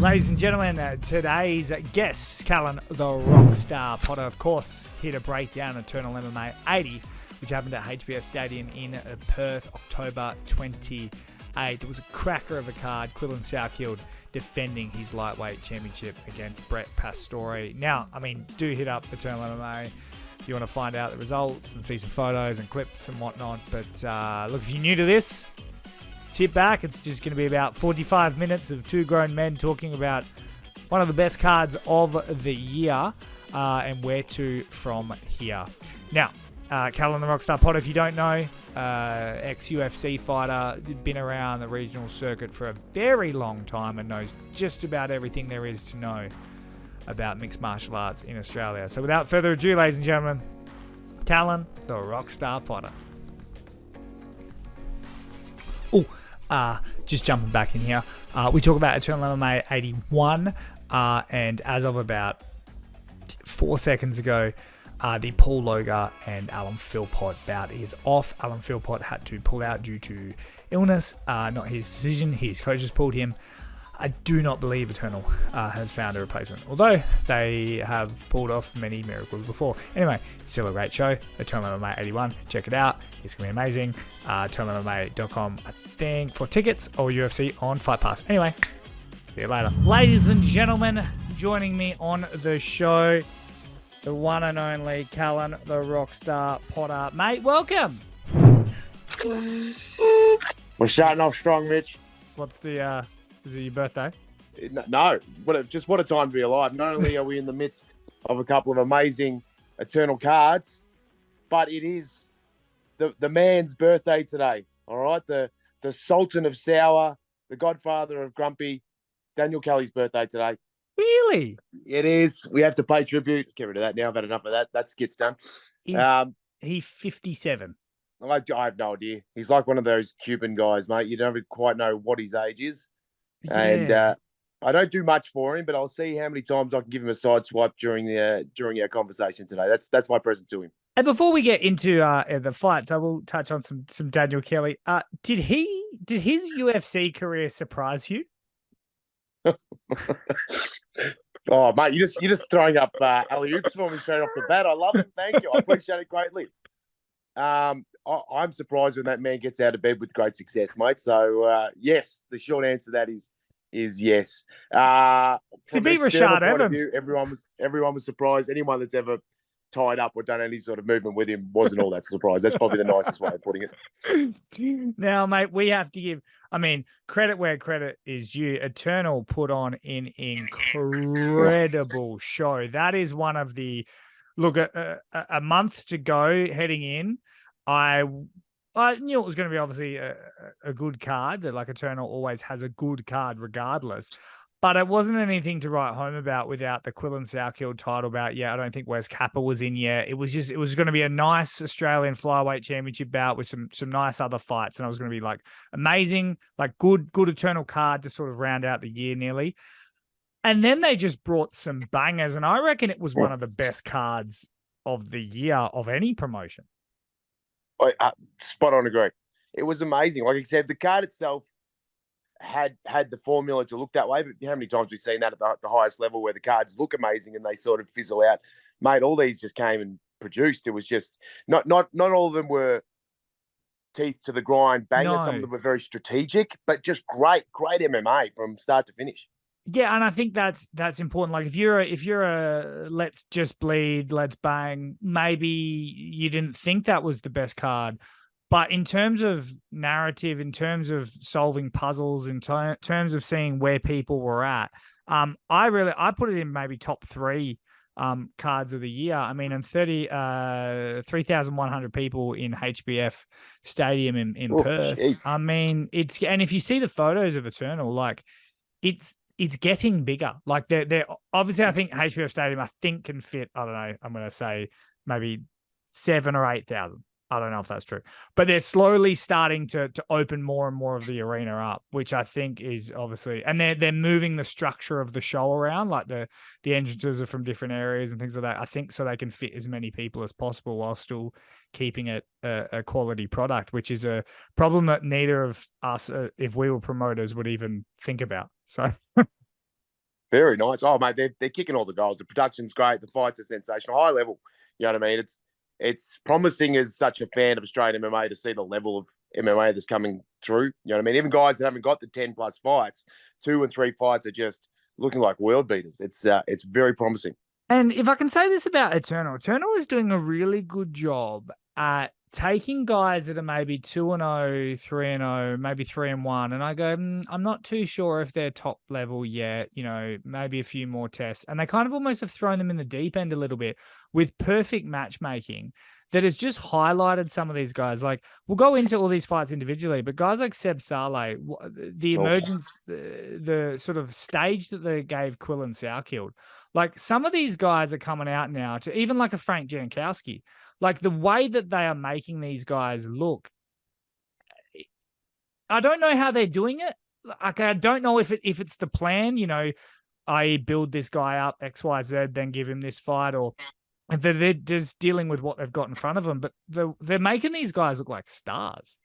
Ladies and gentlemen, today's guest, Callan the Rockstar Potter, of course, here to break down Eternal MMA 80, which happened at HBF Stadium in Perth, October 28. It was a cracker of a card. Quillan Salkilld defending his lightweight championship against Brett Pastore. Now, I mean, do hit up Eternal MMA if you want to find out the results and see some photos and clips and whatnot. But look, if you're new to this, sit back. It's just going to be about 45 minutes of two grown men talking about one of the best cards of the year and where to from here. Now, Callan the Rockstar Potter, if you don't know, ex-UFC fighter, been around the regional circuit for a very long time and knows just about everything there is to know about mixed martial arts in Australia. So without further ado, ladies and gentlemen, Callan the Rockstar Potter. Just jumping back in here, we talk about Eternal MMA 81, and as of about 4 seconds ago, the Paul Logar and Alan Philpott bout is off. Alan Philpott had to pull out due to illness, not his decision. His coaches pulled him. I do not believe Eternal has found a replacement, although they have pulled off many miracles before. Anyway, it's still a great show. Eternal MMA 81. Check it out. It's going to be amazing. EternalMMA.com, I think, for tickets, or UFC on Fight Pass. Anyway, see you later. Ladies and gentlemen, joining me on the show, the one and only Callan the Rockstar Potter. Mate, welcome. We're starting off strong, Mitch. What's the... Is it your birthday? No, what a time to be alive. Not only are we in the midst of a couple of amazing Eternal cards, but it is the man's birthday today. All right, the Sultan of Sour, the Godfather of Grumpy, Daniell Kelly's birthday today. Really? It is. We have to pay tribute. Get rid of that now. I've had enough of that. That skit's done. He's 57. I have no idea. He's like one of those Cuban guys, mate. You don't quite know what his age is. Yeah. And I don't do much for him, but I'll see how many times I can give him a side swipe during our conversation today. That's my present to him. And before we get into the fights, I will touch on some Daniell Kelly. Did his UFC career surprise you? Oh, mate, you're just throwing up alley-oops for me straight off the bat. I love it. Thank you. I appreciate it greatly. I'm surprised when that man gets out of bed with great success, mate. So, yes, the short answer to that is yes. To beat Rashad Evans. Everyone was surprised. Anyone that's ever tied up or done any sort of movement with him wasn't all that surprised. That's probably the nicest way of putting it. Now, mate, we have to give, credit where credit is due. Eternal put on an incredible show. That is one of the... Look, a month to go heading in, I knew it was going to be obviously a good card. Like Eternal always has a good card regardless. But it wasn't anything to write home about without the Quillan Salkilld title bout. Yeah, I don't think Wes Kappa was in yet. It was going to be a nice Australian flyweight championship bout with some nice other fights. And it was going to be like amazing, like good Eternal card to sort of round out the year nearly. And then they just brought some bangers, and I reckon it was one of the best cards of the year of any promotion. Spot on, agree. It was amazing. Like I said, the card itself had the formula to look that way, but how many times we've seen that at the highest level where the cards look amazing and they sort of fizzle out? Mate, all these just came and produced. It was just not all of them were teeth to the grind bangers. No. Some of them were very strategic, but just great MMA from start to finish. Yeah, and I think that's important. Like if you're a let's just bleed, let's bang, maybe you didn't think that was the best card. But in terms of narrative, in terms of solving puzzles, in terms of seeing where people were at, I put it in maybe top 3 cards of the year. And 3,100 people in HBF Stadium in Perth. Geez. And if you see the photos of Eternal, like it's getting bigger. Like they're obviously, I think HBF Stadium, can fit, I don't know, I'm going to say maybe 7,000 or 8,000. I don't know if that's true, but they're slowly starting to open more and more of the arena up, which I think is obviously, and they're moving the structure of the show around, like the entrances are from different areas and things like that. I think so they can fit as many people as possible while still keeping it a quality product, which is a problem that neither of us, if we were promoters, would even think about. So Very nice. Oh, mate, they're kicking all the goals. The production's great. The fights are sensational. High level. You know what I mean? It's promising as such a fan of Australian MMA to see the level of MMA that's coming through. You know what I mean? Even guys that haven't got the 10 plus fights, 2 and 3 fights are just looking like world beaters. It's very promising. And if I can say this about Eternal is doing a really good job at taking guys that are maybe 2-0, 3-0, maybe 3-1, and I go, I'm not too sure if they're top level yet, maybe a few more tests. And they kind of almost have thrown them in the deep end a little bit with perfect matchmaking that has just highlighted some of these guys. Like, we'll go into all these fights individually, but guys like Seb Szalay, the emergence, the sort of stage that they gave Quillan Salkilld, like some of these guys are coming out now to even like a Frank Jankowski. Like the way that they are making these guys look, I don't know how they're doing it. Like I don't know if it's the plan, I build this guy up X, Y, Z, then give him this fight, or if they're just dealing with what they've got in front of them. But they're making these guys look like stars.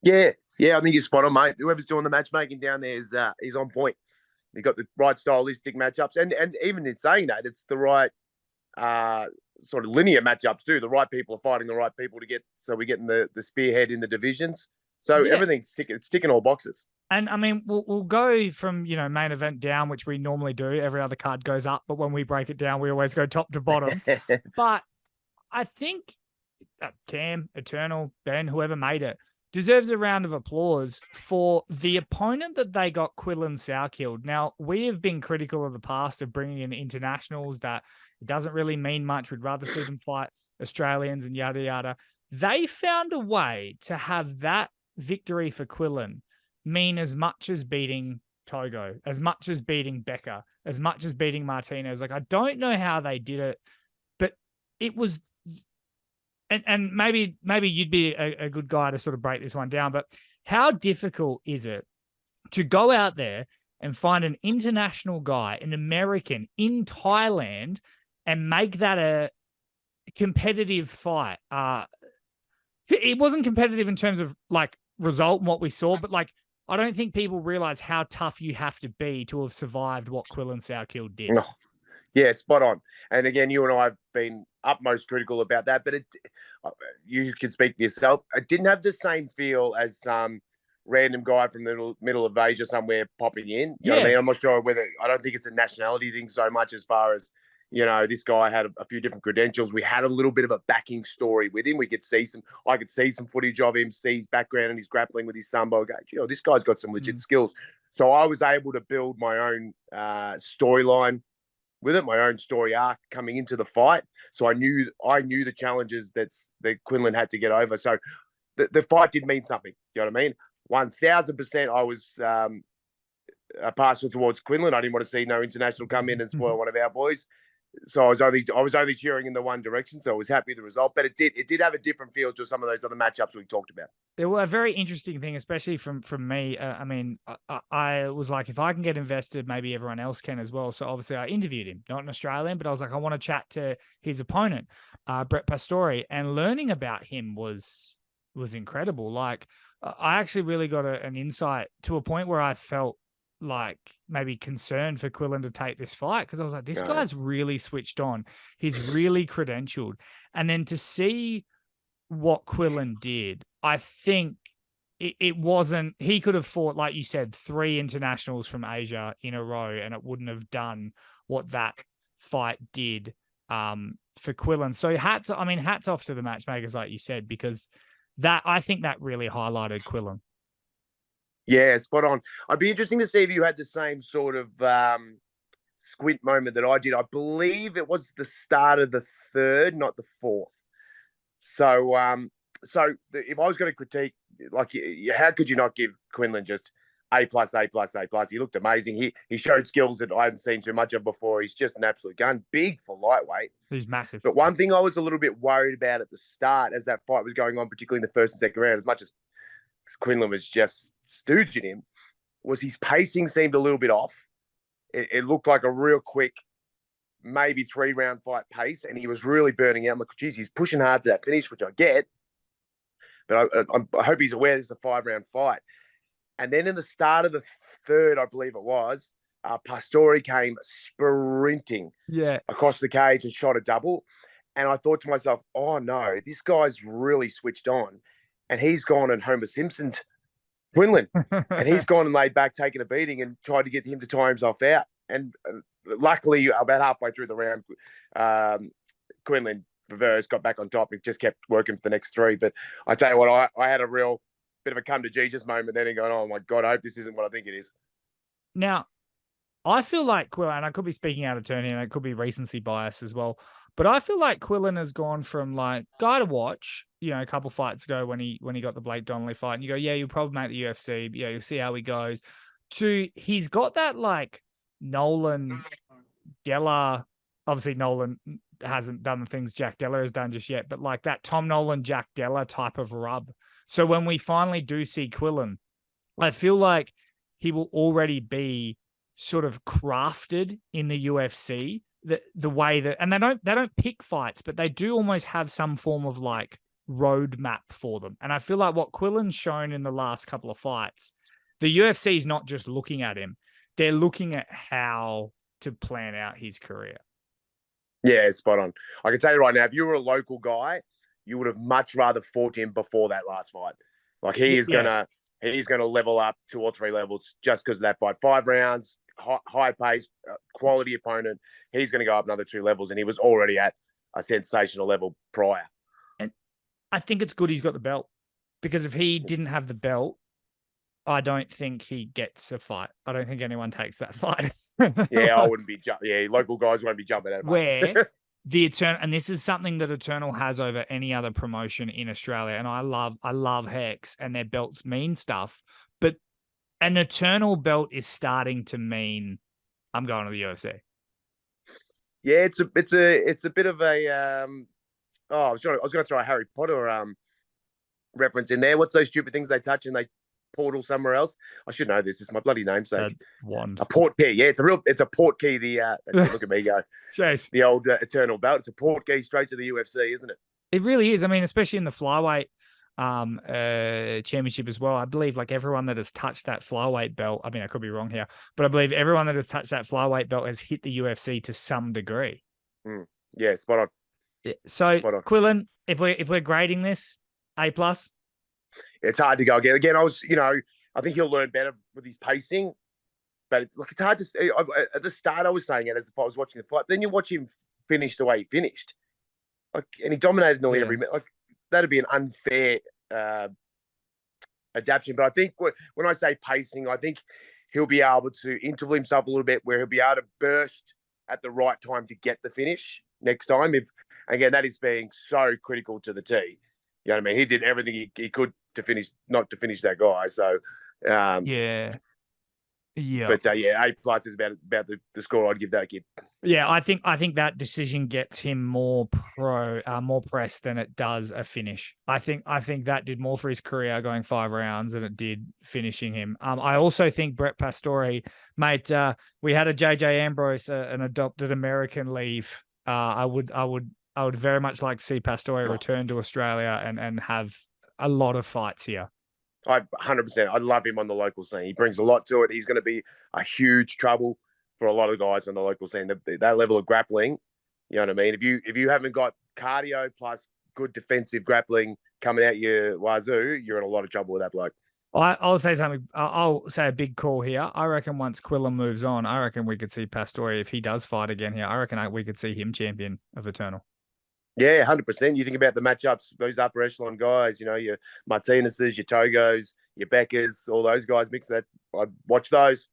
Yeah, I think you're spot on, mate. Whoever's doing the matchmaking down there is on point. You've got the right stylistic matchups, and even in saying that, it's the right sort of linear matchups too. The right people are fighting the right people so we're getting the spearhead in the divisions. So everything's ticking all boxes. And I mean, we'll go from main event down, which we normally do. Every other card goes up, but when we break it down, we always go top to bottom. But I think Cam, Eternal, Ben, whoever made it, deserves a round of applause for the opponent that they got, Quillan Salkilld. Now, we have been critical of the past of bringing in internationals that it doesn't really mean much. We'd rather see them fight Australians and yada, yada. They found a way to have that victory for Quillan mean as much as beating Togo, as much as beating Becker, as much as beating Martinez. Like, I don't know how they did it, but it was... And maybe you'd be a good guy to sort of break this one down, but how difficult is it to go out there and find an international guy, an American in Thailand, and make that a competitive fight? It wasn't competitive in terms of like result and what we saw, but like, I don't think people realize how tough you have to be to have survived what Quillan Salkilld did. Oh, yeah, spot on. And again, you and I have been utmost critical about that, but you can speak for yourself. It didn't have the same feel as some random guy from the middle of Asia somewhere popping in. You know what I mean? I'm not sure I don't think it's a nationality thing so much as far as, this guy had a few different credentials. We had a little bit of a backing story with him. I could see some footage of him, see his background and his grappling with his sambo. Go, this guy's got some legit skills. So I was able to build my own storyline with it, my own story arc coming into the fight. So I knew the challenges that Quillan had to get over. So the fight did mean something. You know what I mean? 1,000% I was partial towards Quillan. I didn't want to see no international come in and spoil one of our boys. So I was only cheering in the one direction. So I was happy with the result, but it did have a different feel to some of those other matchups we talked about. There were a very interesting thing, especially from me. I was like, if I can get invested, maybe everyone else can as well. So obviously I interviewed him, not an Australian, but I was like, I want to chat to his opponent, Brett Pastore, and learning about him was incredible. Like I actually really got an insight to a point where I felt like maybe concerned for Quillan to take this fight, because I was like, this guy's really switched on. He's really credentialed. And then to see what Quillan did, I think it wasn't, he could have fought, like you said, 3 internationals from Asia in a row, and it wouldn't have done what that fight did for Quillan. So hats off to the matchmakers, like you said, because I think that really highlighted Quillan. Yeah, spot on. I'd be interesting to see if you had the same sort of squint moment that I did. I believe it was the start of the 3rd, not the 4th. So, if I was going to critique, like, how could you not give Quillan just A+, A+, A+? He looked amazing. He showed skills that I hadn't seen too much of before. He's just an absolute gun. Big for lightweight. He's massive. But one thing I was a little bit worried about at the start, as that fight was going on, particularly in the 1st and 2nd round, as much as Quillan was just stooging him, was his pacing seemed a little bit off. It looked like a real quick, maybe 3-round fight pace, and he was really burning out. I'm like, geez, he's pushing hard for that finish, which I get, but I hope he's aware this is a 5-round fight. And then in the start of the 3rd, I believe it was, Pastore came sprinting across the cage and shot a double. And I thought to myself, oh no, this guy's really switched on. And he's gone and Homer Simpson's Quillan. And he's gone and laid back, taking a beating and tried to get him to tire himself out. And luckily, about halfway through the round, Quillan reversed, got back on top. He just kept working for the next three. But I tell you what, I had a real bit of a come to Jesus moment then and going, oh my God, I hope this isn't what I think it is. Now, I feel like Quillan, and I could be speaking out of turn here, and it could be recency bias as well, but I feel like Quillan has gone from like guy to watch, a couple fights ago when he got the Blake Donnelly fight, and you go, yeah, you'll probably make the UFC, but you'll see how he goes, to he's got that like Nolan Della, obviously Nolan hasn't done the things Jack Della has done just yet, but like that Tom Nolan, Jack Della type of rub. So when we finally do see Quillan, I feel like he will already be sort of crafted in the UFC, the way that, and they don't pick fights, but they do almost have some form of like roadmap for them. And I feel like what Quillan's shown in the last couple of fights, the UFC is not just looking at him, they're looking at how to plan out his career. Yeah, spot on. I can tell you right now, if you were a local guy, you would have much rather fought him before that last fight. Like he's gonna level up 2 or 3 levels just because of that fight. 5 rounds, high pace, quality opponent. He's going to go up another 2 levels, and he was already at a sensational level prior. And I think it's good he's got the belt, because if he didn't have the belt, I don't think he gets a fight. I don't think anyone takes that fight. Yeah, I wouldn't be jumping. Yeah, local guys won't be jumping at him. Where the Eternal, and this is something that Eternal has over any other promotion in Australia, and I love Hex, and their belts mean stuff, but an Eternal belt is starting to mean I'm going to the UFC. Yeah, it's a bit of a I was going to throw a Harry Potter reference in there. What's those stupid things they touch and they portal somewhere else? I should know this. It's my bloody namesake. Wand. A port key. Yeah, it's a port key. Look at me go. Chase. The old Eternal belt. It's a port key straight to the UFC, isn't it? It really is. I mean, especially in the flyweight championship as well. I believe like everyone that has touched that flyweight belt, I mean, I could be wrong here, but I believe everyone that has touched that flyweight belt has hit the UFC to some degree. Yeah, spot on. Yeah. So Quillan, if we're grading this A+, it's hard to go again. Again, I think he'll learn better with his pacing, but look, it's hard to say. At the start, I was saying it as I was watching the fight. Then you watch him finish the way he finished, like, and he dominated nearly every minute. Like, that'd be an unfair adaptation. But I think when I say pacing, I think he'll be able to interval himself a little bit where he'll be able to burst at the right time to get the finish next time. If, again, that is being so critical to the T. You know what I mean? He did everything he could to finish, not to finish that guy. So, yeah. But A+ is about the score I'd give that kid. Yeah, I think that decision gets him more press than it does a finish. I think that did more for his career going 5 rounds than it did finishing him. I also think Brett Pastore, mate, we had a JJ Ambrose, an adopted American, leave. I would very much like to see Pastore return to Australia and have a lot of fights here. 100%. I love him on the local scene. He brings a lot to it. He's going to be a huge trouble for a lot of guys on the local scene. That level of grappling, you know what I mean? If you haven't got cardio plus good defensive grappling coming out your wazoo, you're in a lot of trouble with that bloke. I'll say something. I'll say a big call here. I reckon once Quillan moves on, I reckon we could see Pastore, if he does fight again here, I reckon we could see him champion of Eternal. Yeah, 100%. You think about the matchups, those upper echelon guys, your Martinez's, your Togos, your Beckers, all those guys mix that. I'd watch those.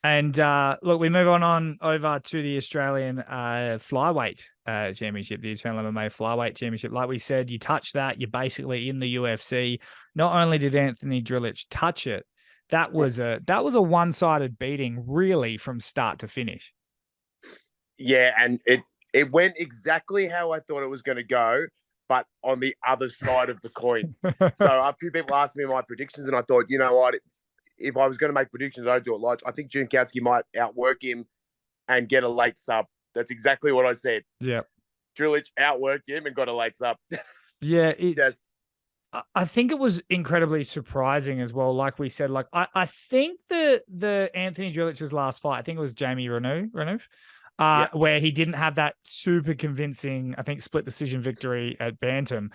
And look, we move on over to the Australian flyweight championship, the Eternal MMA flyweight championship. Like we said, you touch that, you're basically in the UFC. Not only did Anthony Drilich touch it, that was a one-sided beating, really, from start to finish. Yeah, and it went exactly how I thought it was going to go, but on the other side of the coin. So a few people asked me my predictions, and I thought, you know what? If I was going to make predictions, I'd do it live. I think Jankowski might outwork him and get a late sub. That's exactly what I said. Yeah. Drilich outworked him and got a late sub. Yeah, I think it was incredibly surprising as well. Like we said, like I think the Anthony Drilich's last fight, I think it was Jamie Renouf, where he didn't have that super convincing, I think, split decision victory at Bantam.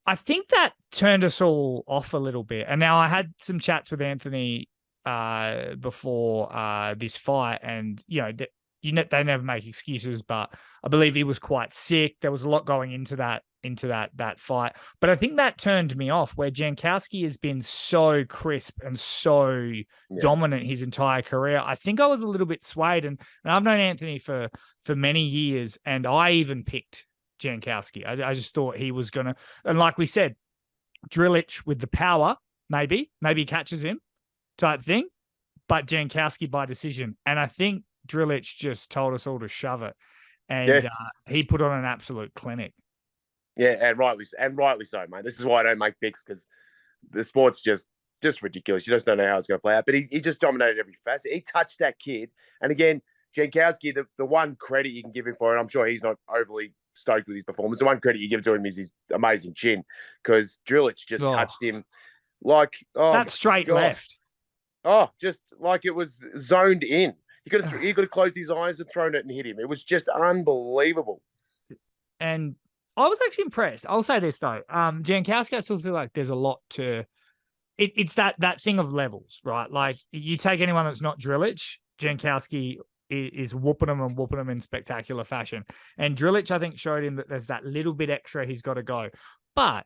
I think that turned us all off a little bit. And now I had some chats with Anthony before this fight, and they never make excuses, but I believe he was quite sick. There was a lot going into that fight. But I think that turned me off, where Jankowski has been so crisp and so dominant his entire career. I think I was a little bit swayed, and I've known Anthony for many years, and I even picked Jankowski. I just thought he was going to, and like we said, Drilich with the power, maybe catches him type thing, but Jankowski by decision. And I think Drilich just told us all to shove it, and he put on an absolute clinic. Yeah, and rightly so, mate. This is why I don't make picks, because the sport's just ridiculous. You just don't know how it's going to play out. But he just dominated every facet. He touched that kid. And again, Jankowski, the one credit you can give him for it, I'm sure he's not overly stoked with his performance. The one credit you give to him is his amazing chin, because Drilich just touched him like that straight left. Oh, just like it was zoned in. He could have closed his eyes and thrown it and hit him. It was just unbelievable. And I was actually impressed. I'll say this though, Jankowski, I still feel like there's a lot to it. It's that thing of levels, right? Like you take anyone that's not Drilich, Jankowski is whooping them in spectacular fashion. And Drilich, I think, showed him that there's that little bit extra he's got to go. But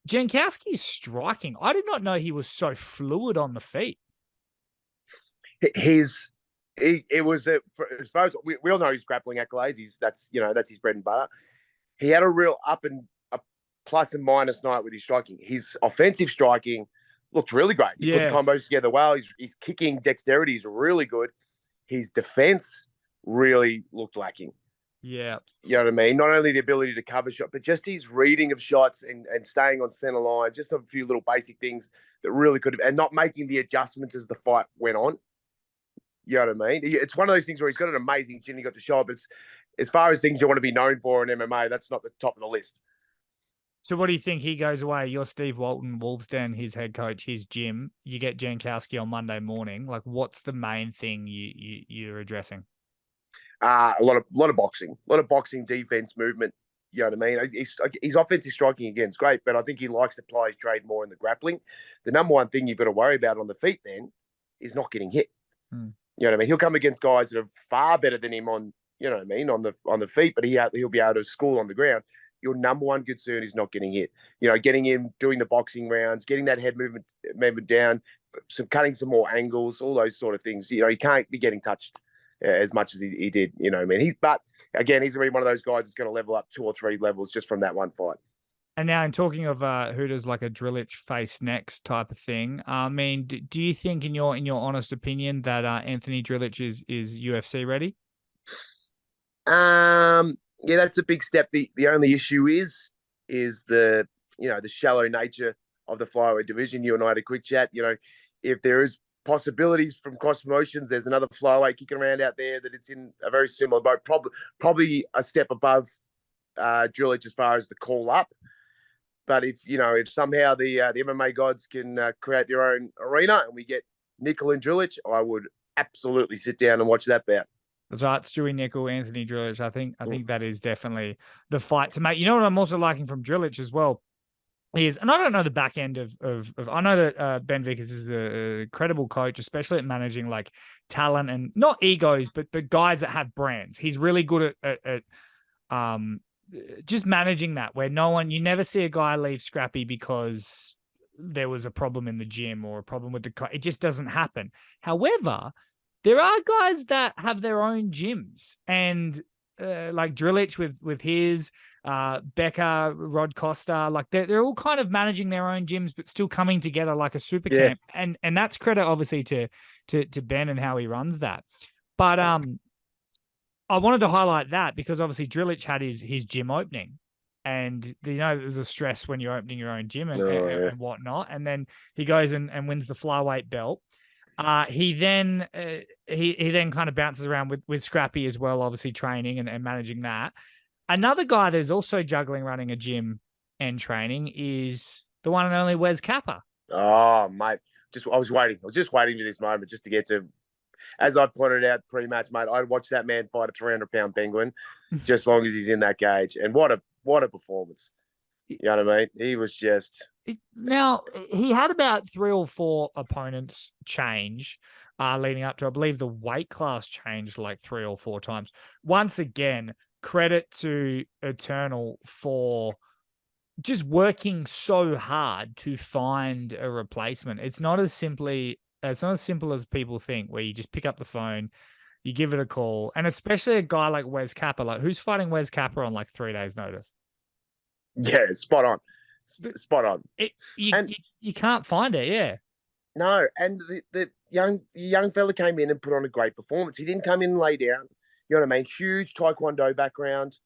Jankowski's striking, I did not know he was so fluid on the feet. It was as far as we all know his grappling accolades. That's his bread and butter. He had a real a plus and minus night with his striking. His offensive striking looked really great. He puts combos together well. His kicking dexterity is really good. His defense really looked lacking. Yeah. You know what I mean? Not only the ability to cover shot, but just his reading of shots and staying on center line, just a few little basic things that really could have, and not making the adjustments as the fight went on. You know what I mean? It's one of those things where he's got an amazing chin, he got to show it, but it's, as far as things you want to be known for in MMA, that's not the top of the list. So what do you think? He goes away. You're Steve Walton, Wolves Den, his head coach, his gym. You get Jankowski on Monday morning. Like, what's the main thing you're addressing? A lot of boxing, defense, movement. You know what I mean? His offensive striking, again, is great, but I think he likes to play his trade more in the grappling. The number one thing you've got to worry about on the feet then is not getting hit. You know what I mean? He'll come against guys that are far better than him on, you know what I mean, on the feet, but he'll be able to school on the ground. Your number one concern is not getting hit. You know, getting him doing the boxing rounds, getting that head movement down, cutting some more angles, all those sort of things. You know, he can't be getting touched as much as he did. You know what I mean? But again, he's going to be one of those guys that's going to level up 2 or 3 levels just from that one fight. And now, in talking of who does like a Drilich face next type of thing, I mean, do you think, in your honest opinion, that Anthony Drilich is UFC ready? Yeah, that's a big step. The only issue is the shallow nature of the flyweight division. You and I had a quick chat. You know, if there is possibilities from cross promotions, there's another flyweight kicking around out there that it's in a very similar boat, probably a step above Drilich as far as the call up. But if somehow the MMA gods can create their own arena and we get Nicoll and Drilich, I would absolutely sit down and watch that bout. That's right, Stewie Nicoll, Anthony Drilich. I think that is definitely the fight to make. You know what I'm also liking from Drilich as well is, and I don't know the back end of I know that Ben Vickers is a credible coach, especially at managing like talent and not egos, but guys that have brands. He's really good at just managing that, where you never see a guy leave scrappy because there was a problem in the gym or a problem with it just doesn't happen. However, there are guys that have their own gyms, and like Drilich with his Becca, Rod Costa, like they're all kind of managing their own gyms, but still coming together like a super camp. And that's credit obviously to Ben and how he runs that. But I wanted to highlight that because obviously Drilich had his gym opening, and there's a stress when you're opening your own gym and whatnot. And then he goes and wins the flyweight belt. He then kind of bounces around with Scrappy as well, obviously training and managing that. Another guy that's also juggling running a gym and training is the one and only Wes Kappa. Oh, mate. I was waiting. I was just waiting for this moment just to get to, as I pointed out pre-match, mate, I'd watch that man fight a 300-pound penguin just as long as he's in that cage. And what a performance. You know what I mean? He was just... Now, he had about 3 or 4 opponents change leading up to, I believe, the weight class changed like 3 or 4 times. Once again, credit to Eternal for just working so hard to find a replacement. It's not as simple as people think, where you just pick up the phone, you give it a call, and especially a guy like Wes Kappa, like who's fighting Wes Kappa on like 3 days' notice? Yeah, spot on. You can't find it, yeah. No, and the young fella came in and put on a great performance. He didn't come in and lay down. You know what I mean? Huge Taekwondo background.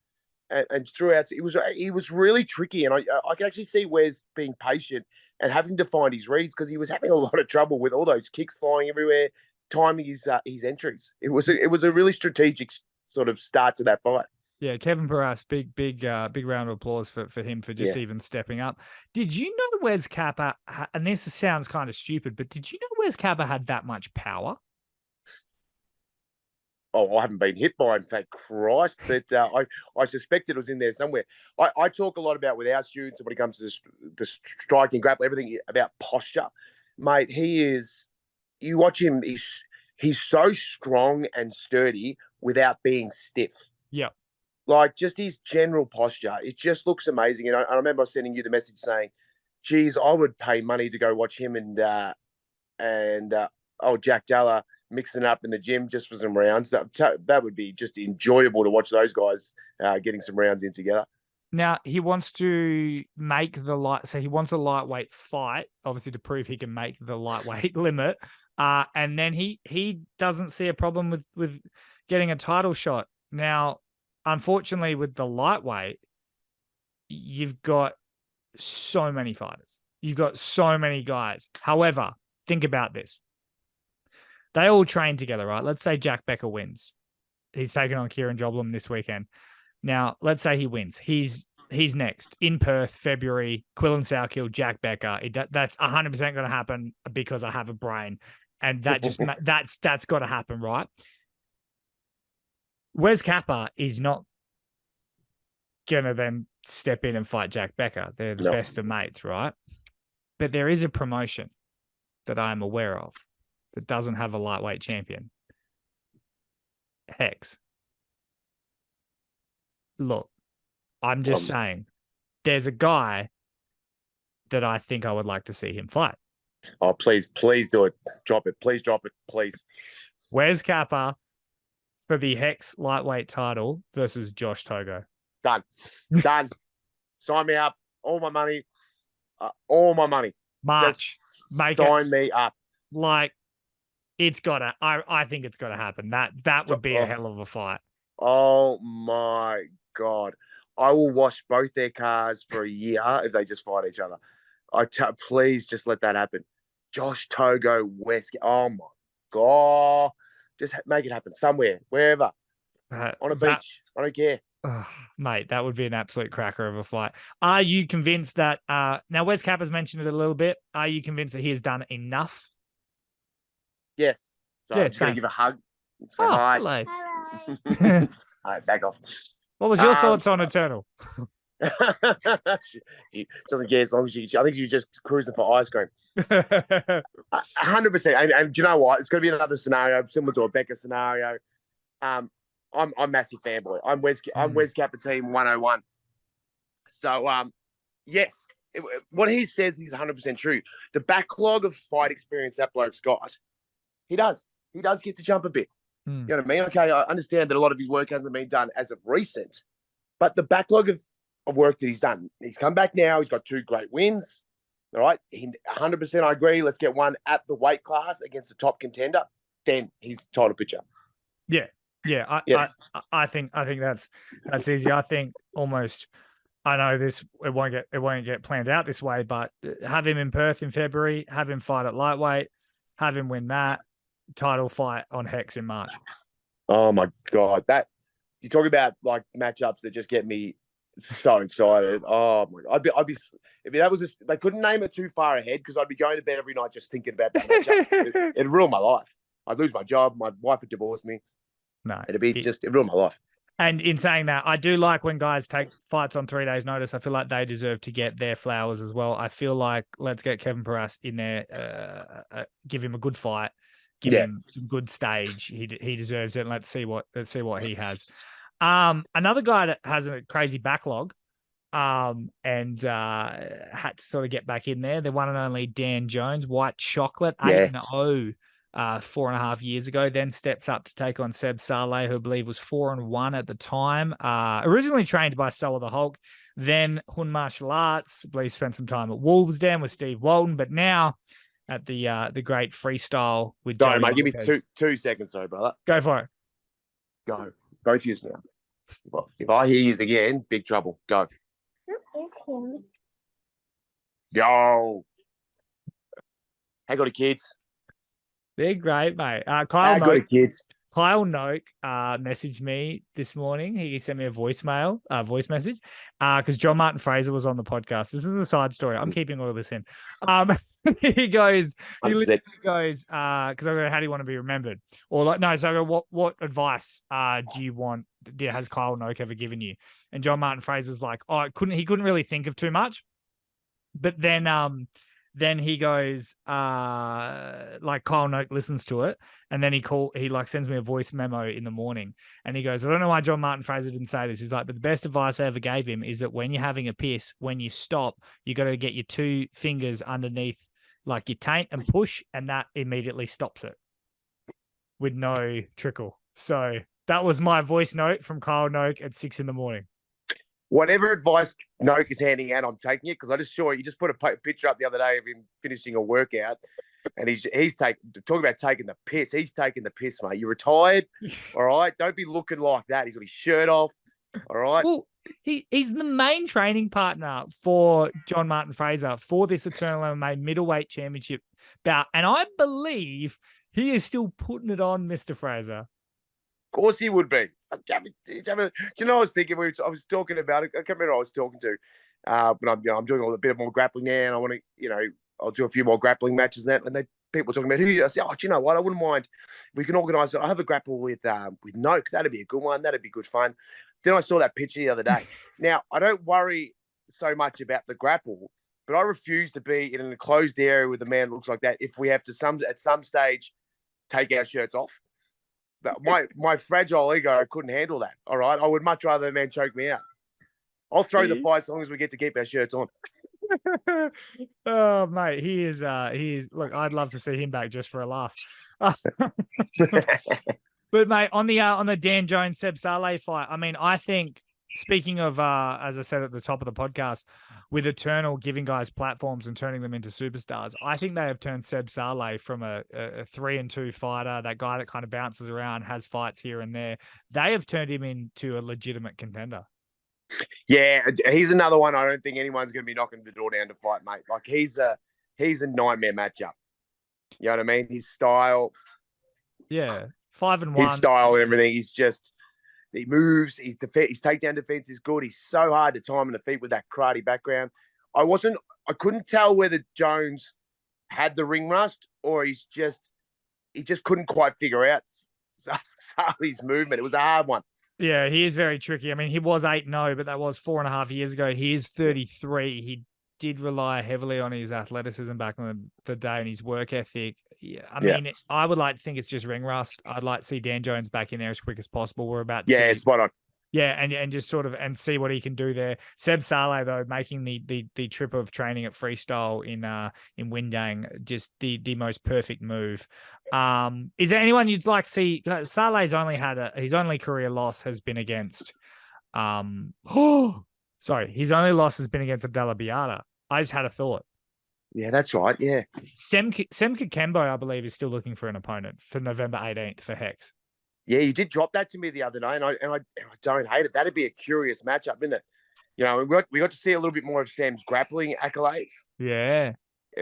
And throughout, he was really tricky, and I can actually see Wes being patient and having to find his reads, because he was having a lot of trouble with all those kicks flying everywhere, timing his entries. It was a really strategic sort of start to that fight. Yeah, Kevin Piras, big round of applause for him for just even stepping up. Did you know Wes Kappa? And this sounds kind of stupid, but did you know Wes Kappa had that much power? Oh, I haven't been hit by him, thank Christ. But I suspected it was in there somewhere. I talk a lot about with our students when it comes to the striking, grapple, everything about posture. Mate, you watch him, he's so strong and sturdy without being stiff. Yeah. Like, just his general posture, it just looks amazing. And I remember sending you the message saying, geez, I would pay money to go watch him and Jack Dalla mixing up in the gym just for some rounds. That would be just enjoyable to watch those guys getting some rounds in together. Now, he wants to make so he wants a lightweight fight, obviously, to prove he can make the lightweight limit. And then he doesn't see a problem with getting a title shot. Now, unfortunately, with the lightweight, you've got so many fighters. You've got so many guys. However, think about this. They all train together, right? Let's say Jack Becker wins. He's taking on Kieran Joblum this weekend. Now, let's say he wins. He's next in Perth, February. Quillan, Salkilld, Jack Becker. That's 100% going to happen because I have a brain, and that just that's got to happen, right? Wes Kappa is not gonna then step in and fight Jack Becker. They're the best of mates, right? But there is a promotion that I am aware of that doesn't have a lightweight champion. Hex. Look, I'm just saying, there's a guy that I think I would like to see him fight. Oh, please do it. Drop it. Please drop it. Please. Wes Kappa for the Hex lightweight title versus Josh Togo. Done. Sign me up. All my money. March. Sign me up. Like, it's gotta. I think it's gotta happen. That would be a hell of a fight. Oh my God. I will wash both their cars for a year if they just fight each other. Please just let that happen. Josh Togo, West. Oh my God. Just make it happen somewhere, wherever. On a beach. I don't care. Mate, that would be an absolute cracker of a fight. Are you convinced that now Wes Kappa's mentioned it a little bit? Are you convinced that he has done enough? Yes. So I'm just going to give a hug. Say hi. Hello. All right, back off. What was your thoughts on Eternal? She doesn't care as long as I think she's just cruising for ice cream. 100%. And do you know what? It's going to be another scenario similar to a Becca scenario. I'm a massive fanboy. I'm Wes Kappa team 101. So yes, what he says is 100% true. The backlog of fight experience that bloke's got, he does get to jump a bit. You know what I mean? Okay, I understand that a lot of his work hasn't been done as of recent, but the backlog of work that he's done, he's come back now. He's got 2 great wins. All right, 100% I agree. Let's get one at the weight class against a top contender. Then he's title picture. Yeah. I think that's easy. I think almost. I know this. It won't get planned out this way, but have him in Perth in February. Have him fight at lightweight. Have him win that title fight on Hex in March. Oh my God, that you talk about like matchups that just get me So excited. Oh my God. If that was they couldn't name it too far ahead because I'd be going to bed every night just thinking about that matchup. It'd ruin my life. I'd lose my job. My wife would divorce me. No. It'd ruin my life. And in saying that, I do like when guys take fights on 3 days' notice. I feel like they deserve to get their flowers as well. I feel like let's get Kevin Piras in there, give him a good fight, give him some good stage. He deserves it. And let's see what he has. Another guy that has a crazy backlog, and had to sort of get back in there. The one and only Dan Jones, White Chocolate, 8-0. 4.5 years ago, then steps up to take on Seb Szalay, who I believe was 4-1 at the time. Originally trained by Solar the Hulk, then Hun Martial Arts. I believe spent some time at Wolves Den with Steve Walton, but now at the great freestyle with Sorry, Joey mate, give me Lopez. two seconds, sorry, brother. Go for it. Go. Both yous now. If I hear yous again, big trouble. Go. Who is him? Yo. Hey, got the kids. They're great, mate. Kyle Got the Noke, kids. Kyle Noke messaged me this morning. He sent me a voice message, because John Martin Fraser was on the podcast. This is a side story. I'm keeping all of this in. He literally goes, because I go, how do you want to be remembered? Or like, no, so I go, what advice do you want? Has Kyle Noke ever given you? And John Martin Fraser's like, he couldn't really think of too much. But then he goes, like Kyle Noke listens to it, and then he sends me a voice memo in the morning, and he goes, I don't know why John Martin Fraser didn't say this. He's like, but the best advice I ever gave him is that when you're having a piss, when you stop, you got to get your 2 fingers underneath like your taint and push, and that immediately stops it with no trickle. So that was my voice note from Kyle Noke at 6 a.m. Whatever advice Noke is handing out, I'm taking it because I just saw you just put a picture up the other day of him finishing a workout, and he's talking about taking the piss. He's taking the piss, mate. You're retired, all right? Don't be looking like that. He's got his shirt off, all right? Well, he's the main training partner for John Martin Fraser for this Eternal MMA middleweight championship bout, and I believe he is still putting it on, Mr. Fraser. Of course he would be. Do you know what I was thinking? I was talking about it. I can't remember who I was talking to. But I'm doing a bit more grappling now, and I want to, I'll do a few more grappling matches and that. And people talking about who. I say, do you know what? I wouldn't mind. We can organise it. I have a grapple with Noke. That'd be a good one. That'd be good fun. Then I saw that picture the other day. Now I don't worry so much about the grapple, but I refuse to be in an enclosed area with a man that looks like that if we have to at some stage take our shirts off. But my fragile ego couldn't handle that. All right, I would much rather a man choke me out. I'll throw the fight as long as we get to keep our shirts on. Oh, mate, he is. Look, I'd love to see him back just for a laugh. But mate, on the Dan Jones Seb Szalay fight, I mean, I think, speaking of, as I said at the top of the podcast, with Eternal giving guys platforms and turning them into superstars, I think they have turned Seb Szalay from a 3-2 fighter, that guy that kind of bounces around, has fights here and there. They have turned him into a legitimate contender. Yeah, he's another one. I don't think anyone's going to be knocking the door down to fight, mate. Like he's a nightmare matchup. You know what I mean? His style. Yeah, 5-1. His style and everything. He moves. His takedown defense is good. He's so hard to time in the feet with that karate background. I couldn't tell whether Jones had the ring rust or he just couldn't quite figure out Szallay's movement. It was a hard one. Yeah, he is very tricky. I mean, he was 8-0, but that was 4.5 years ago. He is 33. He did rely heavily on his athleticism back in the day and his work ethic. Yeah, I mean, I would like to think it's just ring rust. I'd like to see Dan Jones back in there as quick as possible. We're about to see. Spot on. Yeah, and just sort of and see what he can do there. Seb Szalay, though, making the trip of training at freestyle in Windang, just the most perfect move. Is there anyone you'd like to see? Szallay's only had his only career loss has been against his only loss has been against Abdallah Biata. I just had a thought. Yeah, that's right. Yeah. Sem Kakembo, I believe, is still looking for an opponent for November 18th for Hex. Yeah, you did drop that to me the other day, and I don't hate it. That'd be a curious matchup, isn't it? You know, we got to see a little bit more of Sam's grappling accolades. Yeah.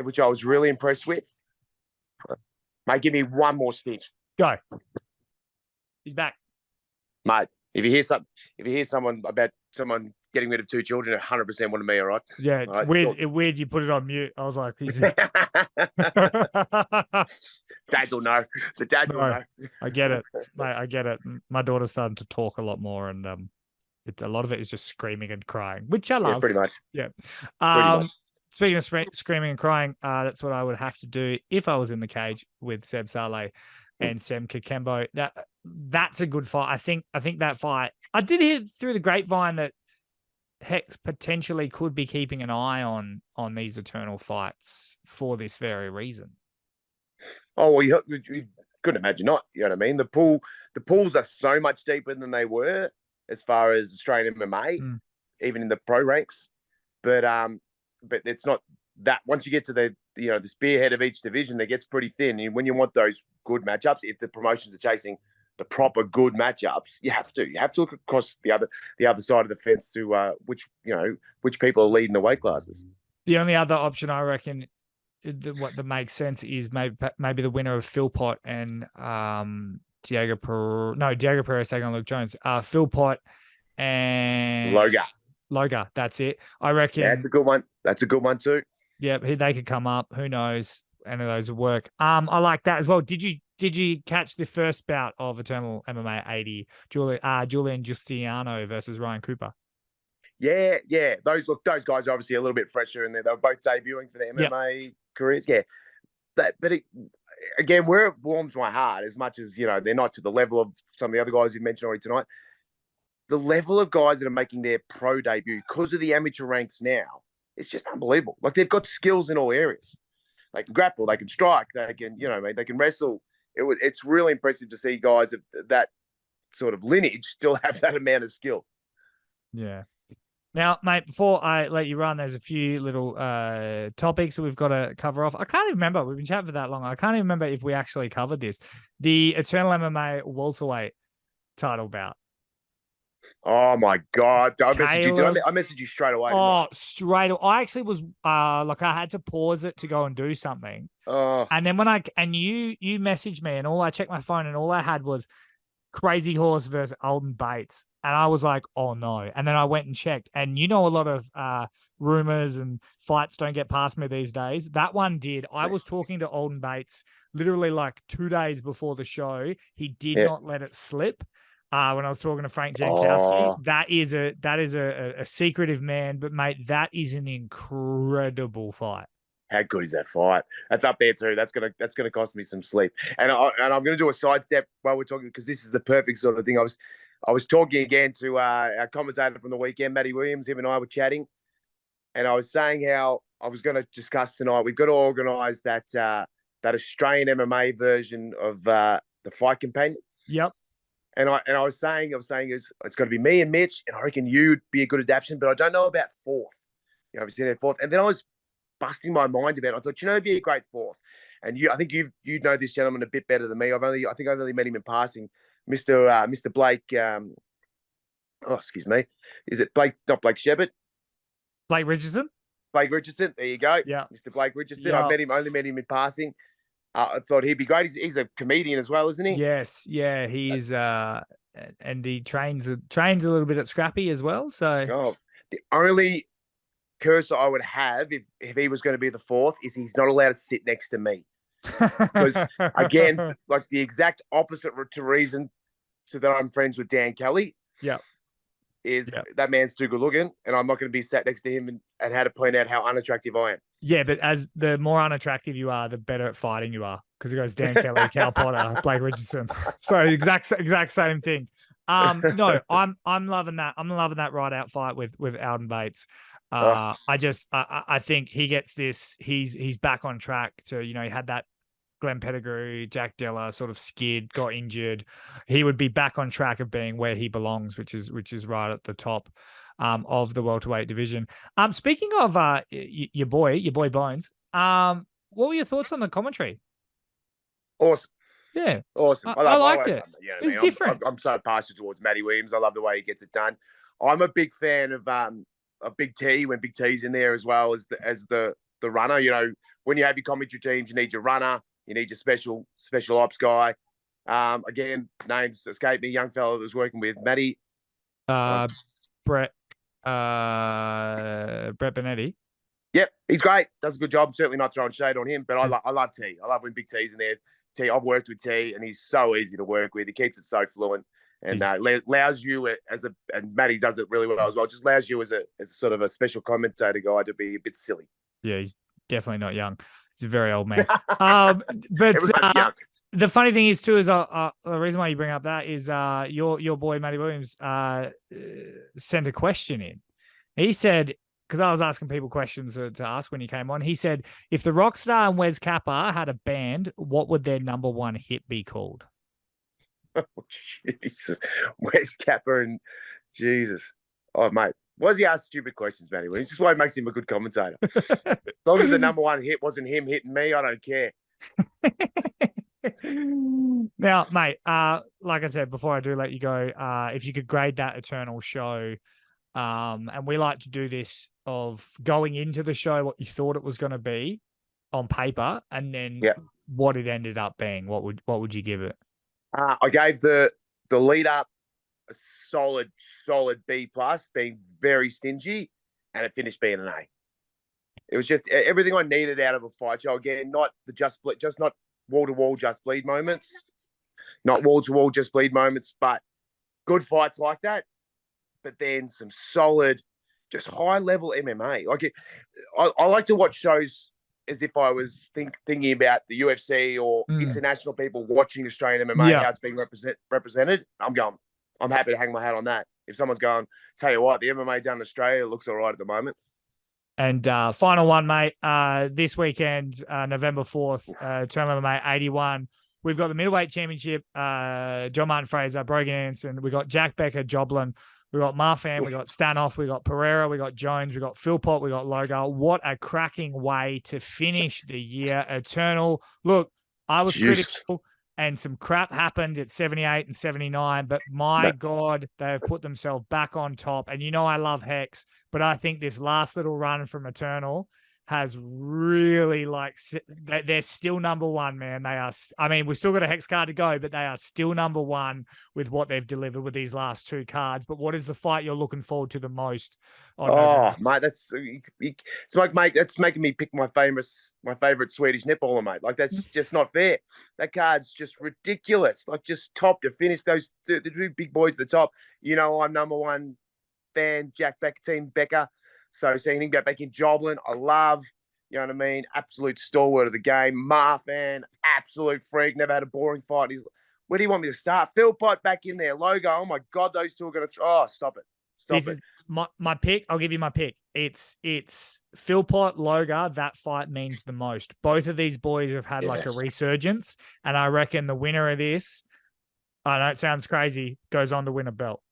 Which I was really impressed with. Mate, give me one more stitch. Go. He's back. Mate, if you hear someone getting rid of 2 children 100% wanted me, all right? Yeah, it's All right, weird. It's weird you put it on mute. I was like, Dads will know. The dads will No, know. I get it, mate. I get it. My daughter's starting to talk a lot more, and a lot of it is just screaming and crying, which I love. Yeah, pretty much. Yeah. Pretty much. Speaking of screaming and crying, that's what I would have to do if I was in the cage with Seb Szalay and Sem Kakembo. That's a good fight. I think that fight. I did hear through the grapevine that Hex potentially could be keeping an eye on these Eternal fights for this very reason. Oh well, you couldn't imagine not. You know what I mean? The pools are so much deeper than they were as far as Australian MMA, even in the pro ranks. But it's not that. Once you get to the spearhead of each division, it gets pretty thin. And when you want those good matchups, if the promotions are chasing the proper good matchups, you have to look across the other side of the fence to which people are leading the weight classes. The only other option I reckon that makes sense is maybe the winner of Philpott and Diego Perez taking on Luke Jones. Philpott and Loga. That's it. I reckon. Yeah, that's a good one. That's a good one too. Yeah, they could come up. Who knows? Any of those would work. I like that as well. Did you catch the first bout of Eternal MMA 80? Julian Guistiniano versus Ryan Cooper. Yeah. Those guys are obviously a little bit fresher, and they were both debuting for their MMA careers. Yeah, again, where it warms my heart, as much as they're not to the level of some of the other guys you mentioned already tonight. The level of guys that are making their pro debut because of the amateur ranks now, it's just unbelievable. Like, they've got skills in all areas. They can grapple, they can strike, they can, they can wrestle. It's really impressive to see guys of that sort of lineage still have that amount of skill. Yeah. Now, mate, before I let you run, there's a few little topics that we've got to cover off. I can't even remember. We've been chatting for that long. I can't even remember if we actually covered this. The Eternal MMA welterweight title bout. Oh my God! I messaged you straight away. Straight away. I actually was I had to pause it to go and do something. And then you messaged me, and I checked my phone, and all I had was Crazy Horse versus Aldin Bates, and I was like, oh no. And then I went and checked, and a lot of rumors and fights don't get past me these days. That one did. I was talking to Aldin Bates literally like 2 days before the show. He did not let it slip. When I was talking to Frank Jankowski, that is a secretive man, but mate, that is an incredible fight. How good is that fight? That's up there too. That's gonna cost me some sleep. And I'm gonna do a sidestep while we're talking, because this is the perfect sort of thing. I was talking again to our commentator from the weekend, Matty Williams. Him and I were chatting, and I was saying how I was going to discuss tonight. We've got to organise that Australian MMA version of the Fight Companion. Yep. And I was saying it's got to be me and Mitch, and I reckon you'd be a good adaptation, but I don't know about fourth. Obviously they're fourth. And then I was busting my mind about it. I thought, it'd be a great fourth. And I think you know this gentleman a bit better than me. I think I've only met him in passing, Mr. Blake. Excuse me, is it Blake? Not Blake Shepard. Blake Richardson. Blake Richardson. There you go. Yeah, Mr. Blake Richardson. Yeah. Only met him in passing. I thought he'd be great. He's a comedian as well, isn't he? Yes, yeah, he is, and he trains a little bit at Scrappy as well. So, the only curse I would have if he was going to be the fourth is he's not allowed to sit next to me, because again, like the exact opposite to reason, so that I'm friends with Dan Kelly. Yeah. That man's too good looking, and I'm not going to be sat next to him and how to point out how unattractive I am. Yeah, but as the more unattractive you are, the better at fighting you are, because it goes Dan Kelly, Callan Potter, Blake Richardson. So exact same thing. No, I'm loving that. I'm loving that right out fight with Aldin Bates. I think he gets this. He's back on track to, he had that Glenn Pettigrew, Jack Della sort of skid, got injured. He would be back on track of being where he belongs, which is right at the top of the welterweight division. Speaking of your boy Bones, what were your thoughts on the commentary? Awesome. Yeah. Awesome. I liked it. It was different. I'm so partial towards Matty Williams. I love the way he gets it done. I'm a big fan of Big T when Big T's in there, as well as the runner. When you have your commentary teams, you need your runner. You need your special ops guy. Again, names escape me. Young fellow that was working with Matty. Brett. Brett Benetti. Yep, he's great. Does a good job. Certainly not throwing shade on him, but I love T. I love when Big T's in there. T, I've worked with T, and he's so easy to work with. He keeps it so fluent, and allows you and Matty does it really well as well. Just allows you as a sort of a special commentator guy to be a bit silly. Yeah, he's definitely not young. He's a very old man. But young. The funny thing is too is the reason why you bring up that is your boy Matty Williams sent a question in. He said, because I was asking people questions to ask when you came on, he said, if the Rockstar and Wes Kappa had a band, what would their number one hit be called? Oh, Jesus. Wes Kappa and Jesus. Oh, mate. Why does he ask stupid questions, Matty? It's just why it makes him a good commentator. As long as the number one hit wasn't him hitting me, I don't care. Now, mate, like I said, before I do let you go, if you could grade that Eternal show, and we like to do this of going into the show, what you thought it was going to be on paper, and then what it ended up being, what would you give it? I gave the lead up a solid B+, being very stingy, and it finished being an A. It was just everything I needed out of a fight show. Again, not not wall-to-wall just bleed moments, not wall-to-wall just bleed moments, but good fights like that. But then some solid, just high-level MMA. Like I like to watch shows as if I was thinking about the UFC or international people watching Australian MMA, how it's being represented. I'm happy to hang my hat on that. If someone's going, tell you what, the MMA down in Australia looks all right at the moment. And final one, mate. This weekend, November 4th, Eternal MMA 81. We've got the middleweight championship. John Martin Fraser, Brogan Anderson. We got Jack Becker, Joblin. We got Marfan. We got Stanoff. We got Pereira. We got Jones. We got Philpott. We got Logar. What a cracking way to finish the year. Eternal. Look, I was critical. And some crap happened at 78 and 79, but my God, they have put themselves back on top. And you know I love Hex, but I think this last little run from Eternal has really they're still number one, man. They are. I mean, we've still got a Hex card to go, but they are still number one with what they've delivered with these last two cards. But what is the fight you're looking forward to the most? Mate, it's like, mate, that's making me pick my favorite Swedish netballer, mate. Like, that's just not fair. That card's just ridiculous. Like, just top to finish, those the two big boys at the top. You know, I'm number one fan, Jack Becker, Team Becker. So seeing him get back in Joblin, I love, you know what I mean? Absolute stalwart of the game. Marfan, absolute freak. Never had a boring fight. Where do you want me to start? Philpott back in there. Logo, oh my God, those two are going to stop it. Stop it. My pick. I'll give you my pick. It's Philpott, Logar. That fight means the most. Both of these boys have had like a resurgence, and I reckon the winner of this, I know it sounds crazy, goes on to win a belt.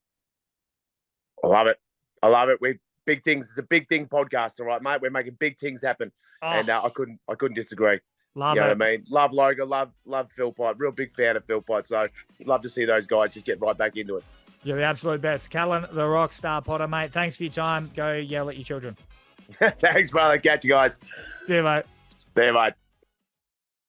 I love it. I love it. Big things. It's a big thing podcast, all right, mate. We're making big things happen, and I couldn't disagree. Love you know it. What I mean? Love Logar, love Philpott. Real big fan of Philpott. So love to see those guys just get right back into it. You're the absolute best. Callan, the Rockstar Potter, mate. Thanks for your time. Go yell at your children. Thanks, brother. Catch you guys. See you, mate. See you, mate.